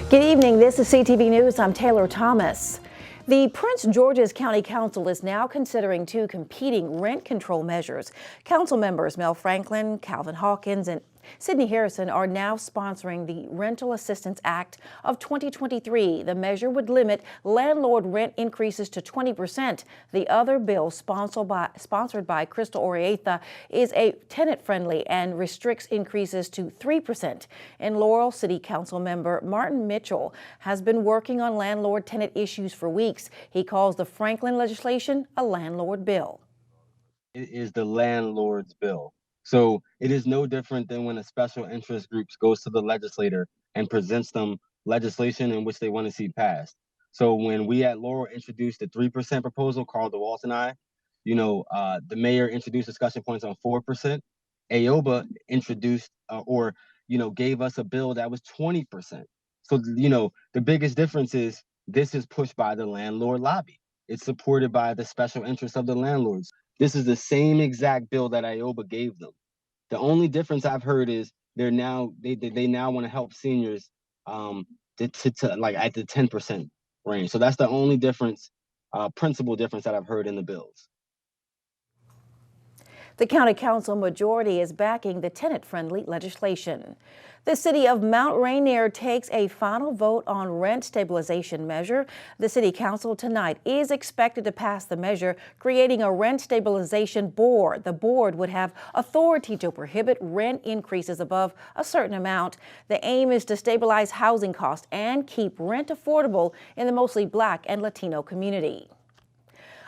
Good evening. This is CTV News. I'm Taylor Thomas. The Prince George's County Council is now considering two competing rent control measures. Council members Mel Franklin, Calvin Hawkins, and Sidney Harrison are now sponsoring the Rental Assistance Act of 2023. The measure would limit landlord rent increases to 20%. The other bill, sponsored by Crystal Orietha, is a tenant-friendly and restricts increases to 3%. And Laurel City Council member Martin Mitchell has been working on landlord-tenant issues for weeks. He calls the Franklin legislation a landlord bill. It is the landlord's bill. So it is no different than when a special interest group goes to the legislator and presents them legislation in which they want to see passed. So when we at Laurel introduced the 3% proposal, Carl DeWalt and I, the mayor introduced discussion points on 4%. AOBA introduced gave us a bill that was 20%. So, the biggest difference is this is pushed by the landlord lobby. It's supported by the special interests of the landlords. This is the same exact bill that IOBA gave them. The only difference I've heard is they now want to help seniors to like at the 10% range. So that's the only difference, principal difference that I've heard in the bills. The County Council majority is backing the tenant-friendly legislation. The city of Mount Rainier takes a final vote on rent stabilization measure. The City Council tonight is expected to pass the measure, creating a rent stabilization board. The board would have authority to prohibit rent increases above a certain amount. The aim is to stabilize housing costs and keep rent affordable in the mostly Black and Latino community.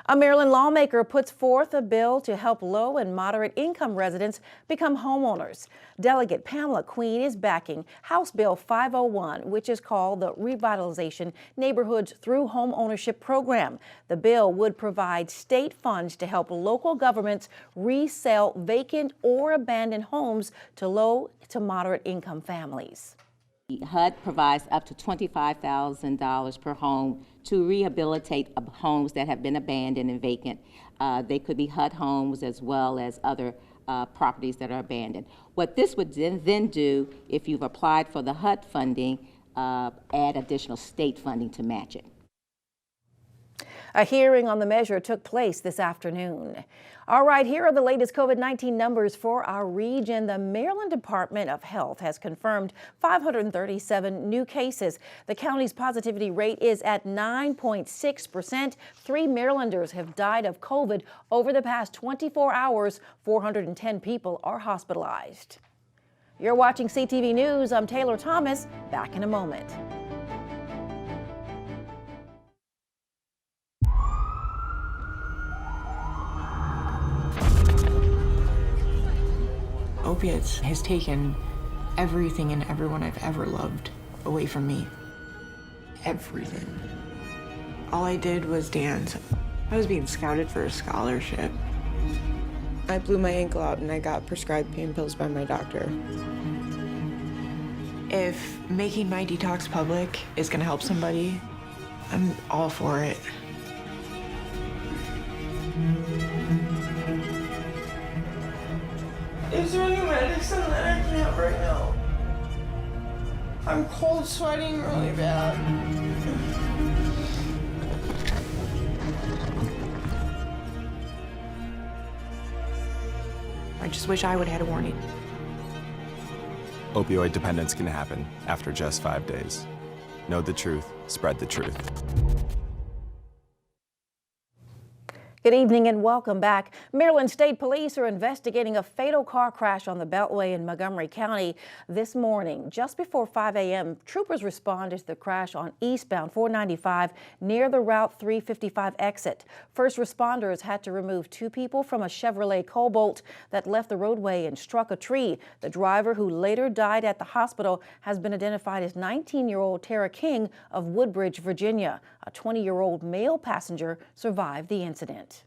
A Maryland lawmaker puts forth a bill to help low and moderate income residents become homeowners. Delegate Pamela Queen is backing House Bill 501, which is called the Revitalization Neighborhoods Through Home Ownership Program. The bill would provide state funds to help local governments resell vacant or abandoned homes to low to moderate income families. HUD provides up to $25,000 per home to rehabilitate homes that have been abandoned and vacant. They could be HUD homes as well as other properties that are abandoned. What this would then do, if you've applied for the HUD funding, add additional state funding to match it. A hearing on the measure took place this afternoon. All right, here are the latest COVID-19 numbers for our region. The Maryland Department of Health has confirmed 537 new cases. The county's positivity rate is at 9.6%. 3 Marylanders have died of COVID over the past 24 hours. 410 people are hospitalized. You're watching CTV News. I'm Taylor Thomas. Back in a moment. Opiates has taken everything and everyone I've ever loved away from me. Everything. All I did was dance. I was being scouted for a scholarship. I blew my ankle out and I got prescribed pain pills by my doctor. If making my detox public is gonna help somebody, I'm all for it. Is there any medicine that I can have right now? I'm cold sweating really bad. I just wish I would have had a warning. Opioid dependence can happen after just 5 days. Know the truth, spread the truth. Good evening and welcome back. Maryland State Police are investigating a fatal car crash on the Beltway in Montgomery County this morning. Just before 5 a.m., troopers responded to the crash on eastbound 495 near the Route 355 exit. First responders had to remove 2 people from a Chevrolet Cobalt that left the roadway and struck a tree. The driver, who later died at the hospital, has been identified as 19-year-old Tara King of Woodbridge, Virginia. A 20-year-old male passenger survived the incident.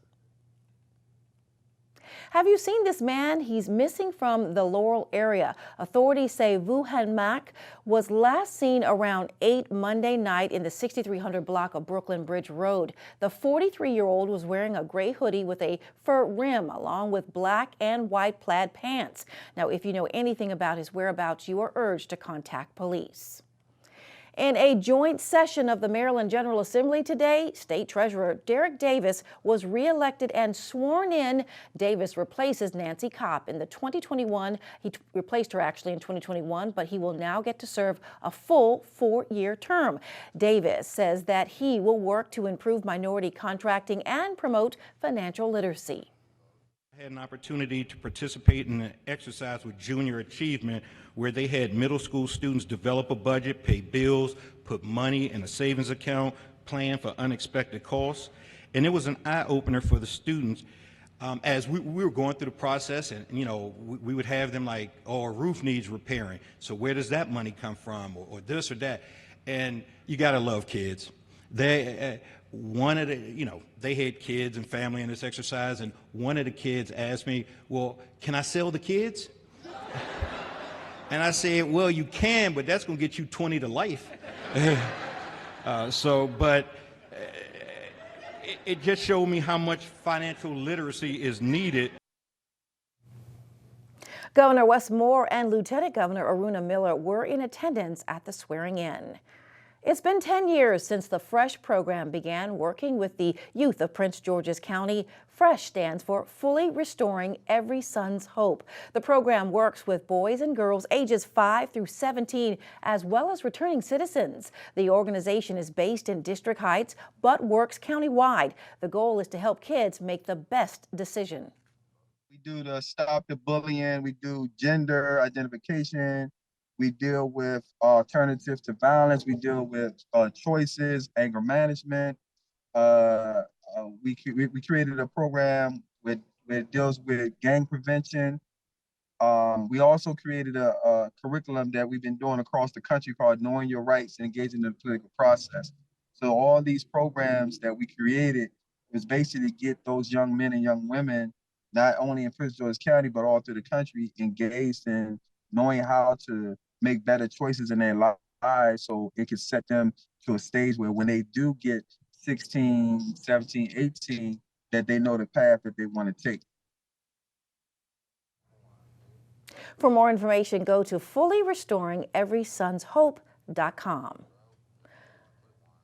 Have you seen this man? He's missing from the Laurel area. Authorities say Vu Han Mak was last seen around 8 Monday night in the 6300 block of Brooklyn Bridge Road. The 43-year-old was wearing a gray hoodie with a fur rim along with black and white plaid pants. Now, if you know anything about his whereabouts, you are urged to contact police. In a joint session of the Maryland General Assembly today, State Treasurer Derek Davis was reelected and sworn in. Davis replaces Nancy Kopp in the 2021. He replaced her actually in 2021, but he will now get to serve a full 4-year term. Davis says that he will work to improve minority contracting and promote financial literacy. I had an opportunity to participate in an exercise with Junior Achievement where they had middle school students develop a budget, pay bills, put money in a savings account, plan for unexpected costs. And it was an eye-opener for the students as we were going through the process, and we would have them like, oh, our roof needs repairing, so where does that money come from, or this or that. And you gotta love kids. They they had kids and family in this exercise, and one of the kids asked me, well, can I sell the kids? And I said, well, you can, but that's gonna get you 20 to life. It just showed me how much financial literacy is needed. Governor Wes Moore and Lieutenant Governor Aruna Miller were in attendance at the swearing-in. It's been 10 years since the FRESH program began working with the youth of Prince George's County. FRESH stands for Fully Restoring Every Son's Hope. The program works with boys and girls ages 5 through 17, as well as returning citizens. The organization is based in District Heights, but works countywide. The goal is to help kids make the best decision. We do the Stop the Bullying, we do gender identification, we deal with alternatives to violence, we deal with choices, anger management. We created a program that deals with gang prevention. We also created a curriculum that we've been doing across the country called Knowing Your Rights and Engaging in the Political Process. So all these programs that we created was basically to get those young men and young women, not only in Prince George's County, but all through the country, engaged in knowing how to make better choices in their lives so it could set them to a stage where when they do get 16, 17, 18, that they know the path that they want to take. For more information, go to fullyrestoringeverysonshope.com.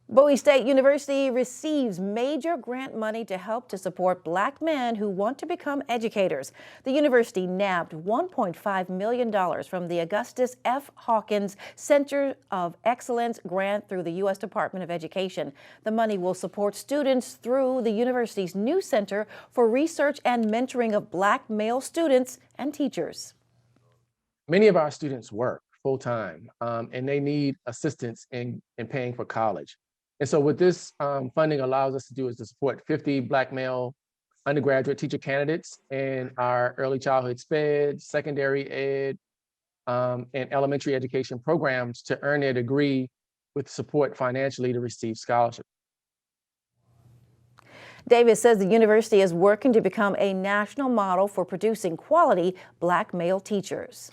Bowie State University receives major grant money to help to support Black men who want to become educators. The university nabbed $1.5 million from the Augustus F. Hawkins Center of Excellence grant through the U.S. Department of Education. The money will support students through the university's new Center for Research and Mentoring of Black male students and teachers. Many of our students work full-time and they need assistance in paying for college. And so what this funding allows us to do is to support 50 Black male undergraduate teacher candidates in our early childhood SPED, secondary ed, and elementary education programs to earn their degree with support financially to receive scholarships. Davis says the university is working to become a national model for producing quality Black male teachers.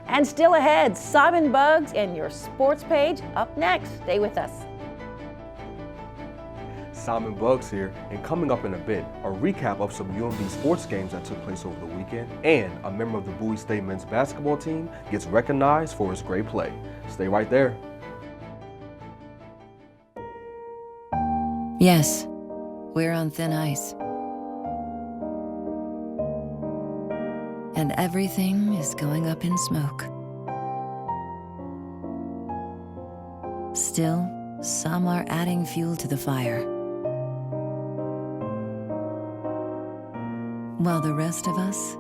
And still ahead, Simon Buggs and your sports page up next. Stay with us. Simon Buggs here, and coming up in a bit, a recap of some UMD sports games that took place over the weekend, and a member of the Bowie State men's basketball team gets recognized for his great play. Stay right there. Yes, we're on thin ice. And everything is going up in smoke. Still, some are adding fuel to the fire, while the rest of us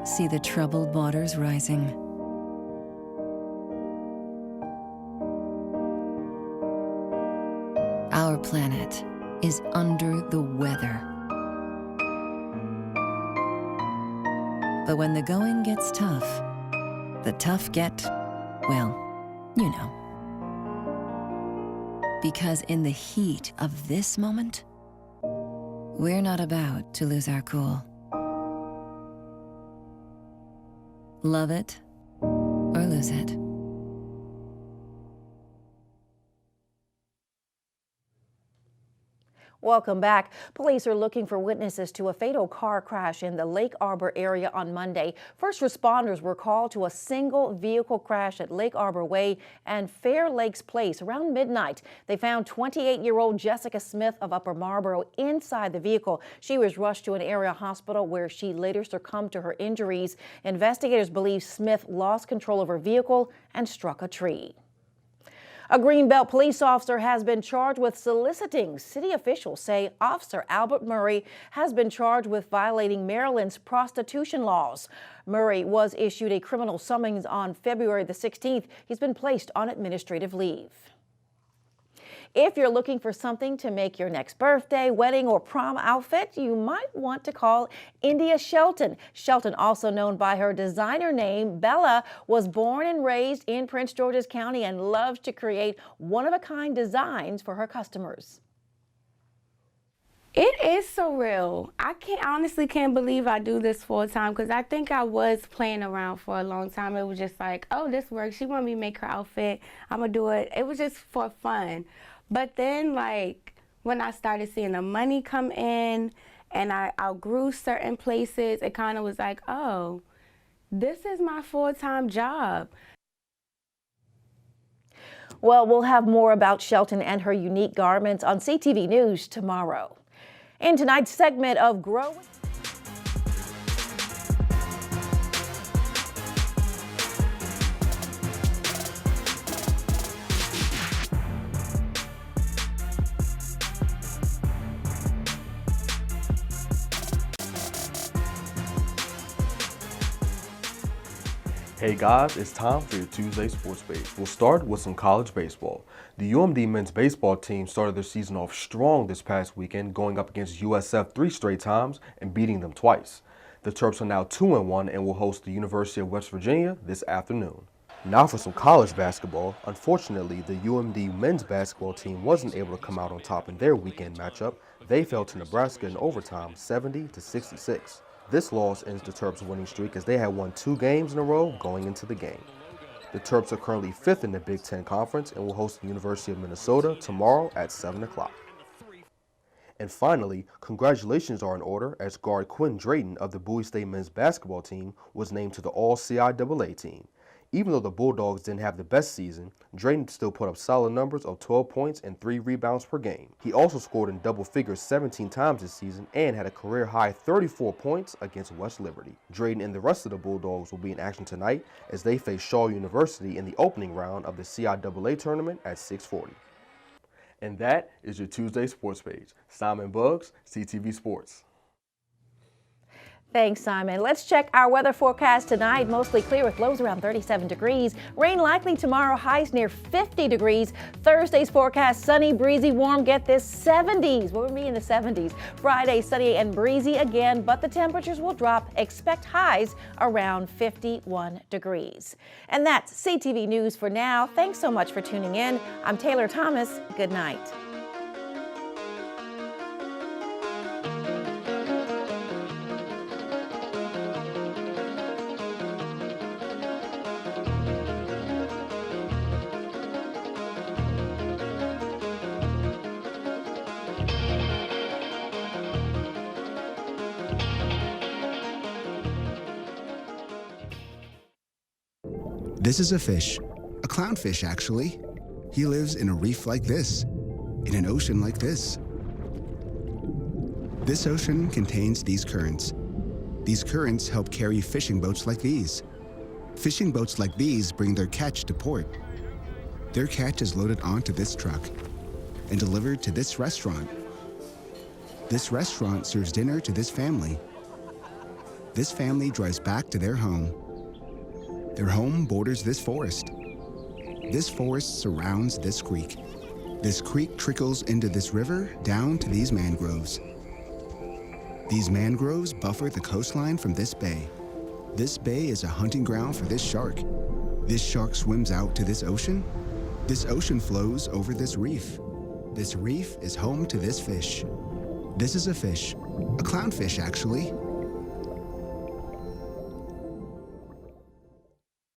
see the troubled waters rising. Our planet is under the weather. But when the going gets tough, the tough get, well, you know. Because in the heat of this moment, we're not about to lose our cool. Love it or lose it. Welcome back. Police are looking for witnesses to a fatal car crash in the Lake Arbor area on Monday. First responders were called to a single vehicle crash at Lake Arbor Way and Fair Lakes Place around midnight. They found 28-year-old Jessica Smith of Upper Marlboro inside the vehicle. She was rushed to an area hospital where she later succumbed to her injuries. Investigators believe Smith lost control of her vehicle and struck a tree. A Greenbelt police officer has been charged with soliciting. City officials say Officer Albert Murray has been charged with violating Maryland's prostitution laws. Murray was issued a criminal summons on February the 16th. He's been placed on administrative leave. If you're looking for something to make your next birthday, wedding, or prom outfit, you might want to call India Shelton. Shelton, also known by her designer name, Bella, was born and raised in Prince George's County and loves to create one-of-a-kind designs for her customers. It is surreal. I honestly can't believe I do this full time because I think I was playing around for a long time. It was just like, oh, this works. She wanted me to make her outfit. I'm going to do it. It was just for fun. But then, like, when I started seeing the money come in and I outgrew certain places, it kind of was like, oh, this is my full-time job. Well, we'll have more about Shelton and her unique garments on CTV News tomorrow. In tonight's segment of Grow. Hey guys, it's time for your Tuesday Sports Page. We'll start with some college baseball. The UMD men's baseball team started their season off strong this past weekend, going up against USF 3 straight times and beating them twice. The Terps are now 2-1 and will host the University of West Virginia this afternoon. Now for some college basketball. Unfortunately, the UMD men's basketball team wasn't able to come out on top in their weekend matchup. They fell to Nebraska in overtime, 70-66. This loss ends the Terps' winning streak as they had won 2 games in a row going into the game. The Terps are currently 5th in the Big Ten Conference and will host the University of Minnesota tomorrow at 7 o'clock. And finally, congratulations are in order as guard Quinn Drayton of the Bowie State men's basketball team was named to the All-CIAA team. Even though the Bulldogs didn't have the best season, Drayton still put up solid numbers of 12 points and 3 rebounds per game. He also scored in double figures 17 times this season and had a career-high 34 points against West Liberty. Drayton and the rest of the Bulldogs will be in action tonight as they face Shaw University in the opening round of the CIAA tournament at 6:40. And that is your Tuesday Sports Page. Simon Buggs, CTV Sports. Thanks, Simon. Let's check our weather forecast tonight. Mostly clear with lows around 37 degrees. Rain likely tomorrow, highs near 50 degrees. Thursday's forecast, sunny, breezy, warm. Get this, 70s. What would be in the 70s? Friday, sunny and breezy again, but the temperatures will drop. Expect highs around 51 degrees. And that's CTV News for now. Thanks so much for tuning in. I'm Taylor Thomas. Good night. This is a fish, a clownfish actually. He lives in a reef like this, in an ocean like this. This ocean contains these currents. These currents help carry fishing boats like these. Fishing boats like these bring their catch to port. Their catch is loaded onto this truck and delivered to this restaurant. This restaurant serves dinner to this family. This family drives back to their home. Their home borders this forest. This forest surrounds this creek. This creek trickles into this river down to these mangroves. These mangroves buffer the coastline from this bay. This bay is a hunting ground for this shark. This shark swims out to this ocean. This ocean flows over this reef. This reef is home to this fish. This is a fish, a clownfish actually.